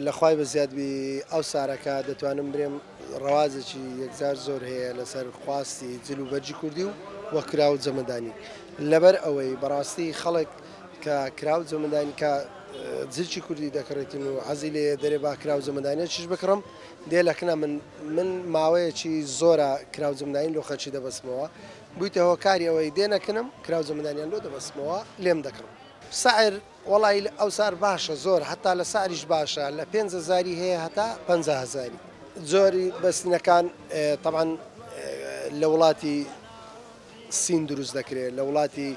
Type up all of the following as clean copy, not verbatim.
لەخوای بە زیادبی ئەو سارەکە دەتوانم برێم ڕەوازێکی یەکجار زۆر هەیە لەسەر خواستی جل و بەرجی کوردی و وە کرا و جەمەدانی لەبەر ئەوەی بەڕاستی خەڵک کە کرا و جەمەدانی کە جلکی کوردی دەکڕێتین و حەزی لێ دەرێ با کرا و جەمەدانیە چش بکڕم دێ لەکنە من ماوەیەکی زۆرە کرا و جەمەدانی لۆ خەڵکی دەبەستمەوە بوویتە هۆکاری ئەوەی دێ نەکەنم کرا و جەمەدانیان لۆ دەبەستمەوە لێم دەکڕم سعر وڵی ئەو سار باشە زۆر هەتا لە ساریش باشە لە 5,000 هەیە هەتا 50,000 زۆری بەستنەکان طبعاً لە وڵاتی سین دروست دەکرێت لە وڵاتی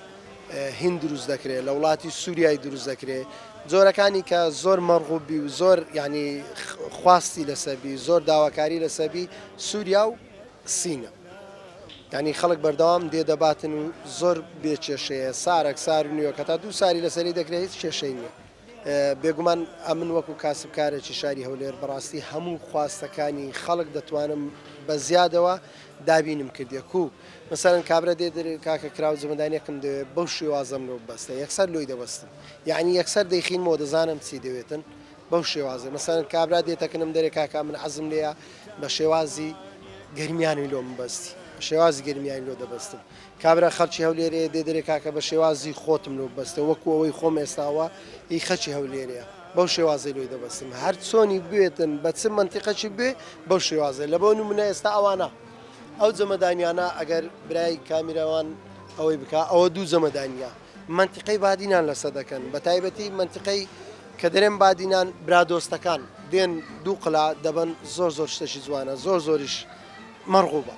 هند دروست دەکرێت لە وڵاتی سووریای دروست دەکرێت جۆرەکانی کە زۆر مەڕغوبی و زۆر ینی خواستی لەسەبی زۆر داواکاری لەسەبی سووریا و سینە ینی خەڵک بەردەوام دێدەباتن و زۆر بێکێشەیە سارێک سار نیوە کە تا 2 ساری لەسەری دەکرێت هیچ کێشەی نییە بێگومان ئەمن وەکو کاسبکارێکی شاری هەولێر بەڕاستی هەموو خواستەکانی خەڵک دەتوانم بە زیادەوە دابینم کردێک و مەسەرەن کابرا دێ کاکە کرا و جەمەدانیەکەم دەوێت بەو شێوازەم لەو بەستە یەکسەر لۆی دەبەستم یعنی یەکسەر دەیخینمەوە دەزانم چی دەوێتن بەو شێوازە مەسەرەن کابرا دێتەکەنم دەرێ کاکە من حەزم لێیە بە شێوازی گەرمیانی لۆ ببەستی شێوازی گەرمیانی لۆ دەبەستم کابرا خەڵکی هەولێرەیە دێ دەرێ کاکە بە شێوازی خۆتم لۆ ببەستە وەکو ئەوەی خۆم ئێستاوە هی خەڵکی هەولێرەیە بەو شێوازەی لۆی دەبەستم هەر چۆنی بێتن بە چ منتیقەی بێ بەو شێوازە لە بۆ نمونە ئێستا ئەوانە ئەو جەمەدانیانە ئەگەر برای کامیراوان ئەوەی بکە ئەوە 2 جەمەدانیە منتیقەی بادینان لەسەر دەکەن بە تایبەتی منتیقەی کە دەرێن بادینان برادۆستەکان دێن 2 قلا دەبن زۆر شتێکی جوانە زۆریش مەڕغوبە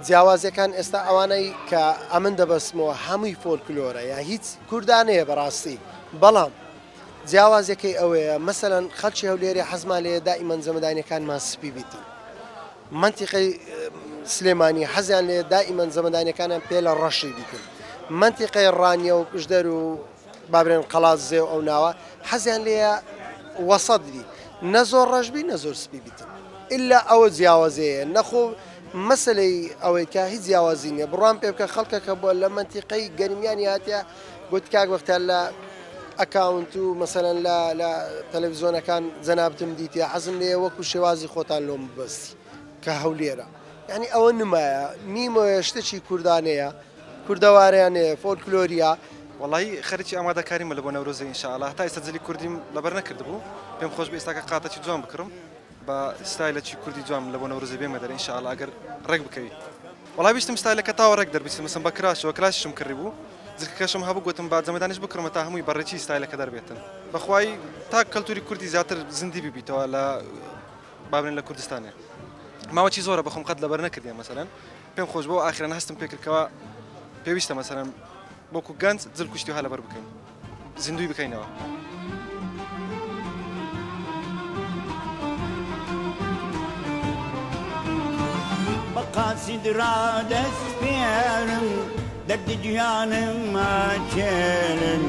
جیاوازەکان ئێستا ئەوانەی کە ئەمن دەبەستمەوە هەمووی فۆلکلۆرە یا هیچ کوردانەیە بەڕاستی بەڵام جیاوازەکەی ئەوەیە مەسەلەن خەڵکی هەولێرە حەزمان لێ دائیمەن جەمەدانیەکانمان سپی بیتن منتیقەی سلێمانی حەزیان لێ دائیمەن جەمەدانیەکانیان پێ لە ڕەشی بیکن منتیقەی ڕانیە و پشدەر و بابرێن قەڵازێ و ئەو ناوە حەزیان لێە وەسەدی نە زۆر ڕەشبی نە زۆر سپی بیتن ئللا ئەوە جیاوازەیە نەخۆ مەسلەی ئەوەی کە هیچ جیاوازی نیە بڕوان پێ بکە خەڵکەکە بۆ لە منتیقەی گەرمیانی هاتیە گوت کاک وەختە لە ئەکاونت و مەسەلەن لە تەلەڤیزۆنەکان جەنابتم دیتە حەزم لێ وەکو شێوازی خۆتان لۆم ببەستی کە هەولێرە یعنی ئەوە نمایە نیمەوە شتێکی کوردانەیە کوردەوارەیانەیە فۆلکلۆریە وڵی خەرکی ئامادەکاریمە لە بۆ نەورۆزی ئینشاءالله تا ئێستا جلی کوردیم لەبەر نەکردبوو پێم خۆش بە ئێستاکە قاتەی جوان بکڕم بە ستایلەکی کوردی جوان لە بۆ نەورۆزی بێمە دەرێ ئینشاءالله ئەگەر ڕێک بکەوی وڵای بیستم ستایلەکە تاوە ڕێک دەربیستم مەسەن بە کراشەوە کراشم کڕی بوو جلکەکەشم هەبوو گوتم با جەمەدانیش بکڕمە تا هەمووی بەڕێکی ستایلەکە دەربێتن بەخوای تا کەلتوری کوردی زیاتر زیندی ببیتەوە لە بابرێن لە کوردستانێ ماوەی زۆرە بەخۆم قەت لەبەر نەکردیان مەسەلەن پێم خۆش بۆ ئاخرەن هەستم پێکردکەوە پێویستە مەسەلەن بۆکو گەنج جل کوشتی و هە لەبەر بکەین زیندوی بکەینەوە بەقاسی درا دەست پێرم دەردی گیانمە کێرن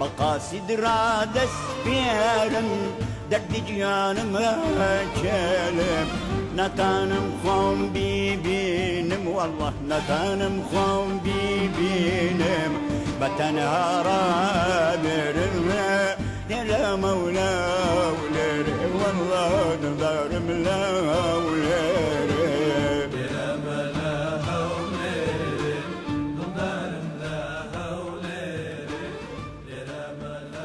بەقاسی درا دەست پێرم دەردی گیانمە کێرم نەتانم خۆم بیبینم والله نەتانم خۆم بیبینم بە تەنها ڕابێرم لێرە مەولە ولێرێ والله دڵدارم لە ولێرێ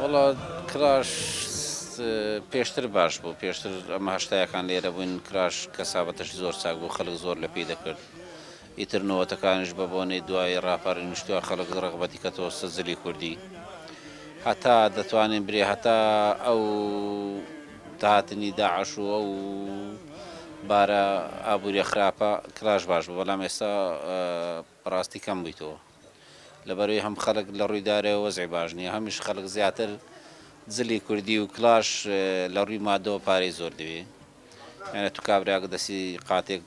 وڵا کراش پێشتر باش بوو پێشتر ئەمە هەشتایەکان لێرە بووین کراش کەسابەتەشی زۆر چاک بوو خەڵک زۆر لە پێی دەکرد ئیتر نەوەتەکانش بە بۆنەی دوای ڕاپەڕی نیشتووە خەڵک ڕغبەتی کەتەوە سەرجلی کوردی هەتا دەتوانین برێ هەتا ئەو داهاتنی داعش و ئەو بارە ئابووری خراپە کراش باش بوو بەڵام ئێستا ڕاستی کەم بوویتەوە لەبەرەوەی هەم خەڵک لە ڕوویدارەوە وەزعی باش نییە هەمیش خەڵک زیاتر جلی کوردی و کلاش لە ڕووی مادەوە پارەی زۆر دەوێت یانە تو کابراگە دەسی قاتێک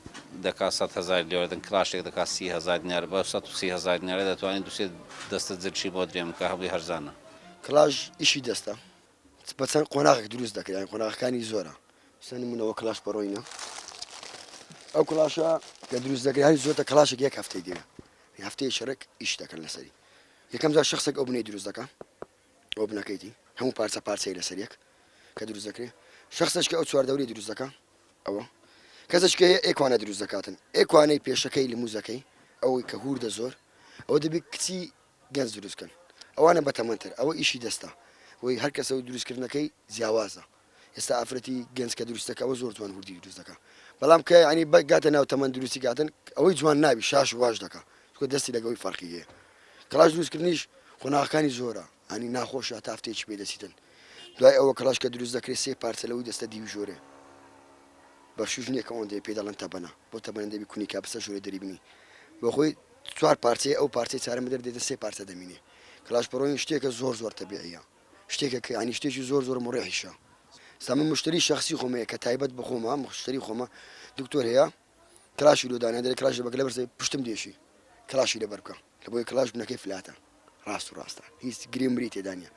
دەکات 100,000 لێوەردن کلاشێک دەکات 30,000 دینار بە 130,000 دینارە دەتوانێت دووسێت دەستە جلشی بۆ درێم کە هەبووی هەرزانە کلاژ ئیشی دەستە بەچەند قۆناغێک دروست دەکرێن قۆناغەکانی زۆرە سنمونەوە کلاش بەڕۆینە ئەو کلاشە کە دروست دەکرێت هەر زۆرتە کلاشێک یەک هەفتەی دێ هەفتەیە شەرک ئیش دەکەن لەسەری یەکەم جار شخصێک ئەو بنەی دروست دەکات ئەو بنەکەیتی هەموو پارچە پارچەی لەسەر یەک کە دروست دەکرێت شخصش کە ئەو چواردەوری دروست دەکات ئەوە کەسش کە ئێکوانە دروست دەکاتن ئێکوانەی پێشەکەی لموزەکەی ئەوەی کە هوردە زۆر ئەوە دەبێت کچی گەنج دروستکەن ئەوانە بەتەمەنتر ئەوە ئیشی دەستە وی هەر کەسە دروستکردنەکەی جیاوازە ئێستا ئافرەتی گەنج کە دروستەکە ئەوە زۆر جوان هوردی دروست دەکات بەڵام کە ینی گاتە ناو تەمەند دروستی کاتن ئەوەی جوان نابی شاش واش دەکات چکە دەستی لەگەڵی فەرقی هەیە کلاش دروستکردنیش خۆناغەکانی زۆرە ئەنی ناخۆشە تا هەفتەیەکی پێ دەچیتن دوای ئەوە کلاش کە دروست دەکرێت سێ پارچە لەوەی دەستە دیوی ژۆرێ بەشوش نییە کە ئەوەندەیە پێ دەڵێن تەبەنە بۆ تەبەنە دەبی کونی کاپسە ژۆرە دەریبنی بۆ خۆی چوار پارچەی ئەو پارچەی چارەمە دەردێتە سێ پارچە دەمینێ کلاش پەڕۆین شتێکە زۆر تەبیعیە شتێکە کە ینی شتێکی زۆر مڕێحیشە ستا من مشتری شخصی خۆمەیە کە تایبەت بە خۆمە مشتری خۆمە دکتۆر هەیە کلاشی لۆدانە دەرێ کلاش بەگە لە بەرزە پشتم دێشی کلاشی لەبەر بکە لە بۆی کلاش بنەکەی فلاتە ڕاست و ڕاستە هیچ گرێمبری تێدا نیە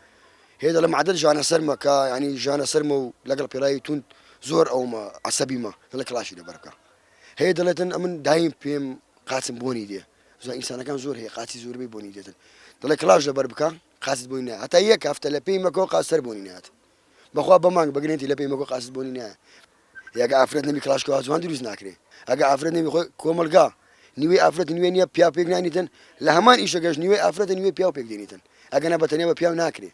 هێ دەڵێ معدل ژانە سەرمە کە ینی ژانە سەرمە و لەگەڵ پێڵایی تون زۆر ئەومە عەسەبیمە دەڵێ کلاشی لەبەر بکە هەیە دەڵێتن ئەمن دایم پێم قاچم بۆنی دێ زۆر ئینسانەکان زۆر هەیە قاچی زۆربەی بۆنی دێتن دەڵێ کلاش لەبەر بکە قاچت بۆنی نایە هەتا یەک هەفتە لە پێی مەکەوە قاچ سەر بۆنی نایەت بەخوا بەمانگ بگرێتی لە پێی مەکەوە قاچت بۆنی نایە یاگە ئافرەت نەبی کلاشکەوە جوان دروست ناکرێ ئەگە ئافرەت نەبی خۆی کۆمەلگا نیوەی ئافرەت نوێ نییە پیا پێک نانیتن لە هەمان ئیشەکەش نیوەی ئافرەتە نیوەی پیا و پێک دێنیتن ئەگەنە بەتەنیا بە پیاو ناکرێ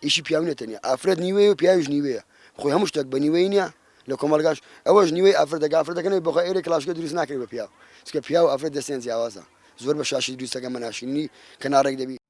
ئیشی پیاو نێتەنیا ئافرەت نیوەی و پیاویش نیوەیە خۆی هەموو شتێک بە نیوەی نییە لە کۆمەلگاش ئەوەش نیوەی ئافرەتەکە ئافرەتەکەنەوەی بەخوا ئێرە کلاشکە دروست ناکرێت بە پیاو چکە پیاو ئافرەت دەستێن جیاوازە زۆر بە شاشی دروستەکە مەناشینی کەناڕێک دەبی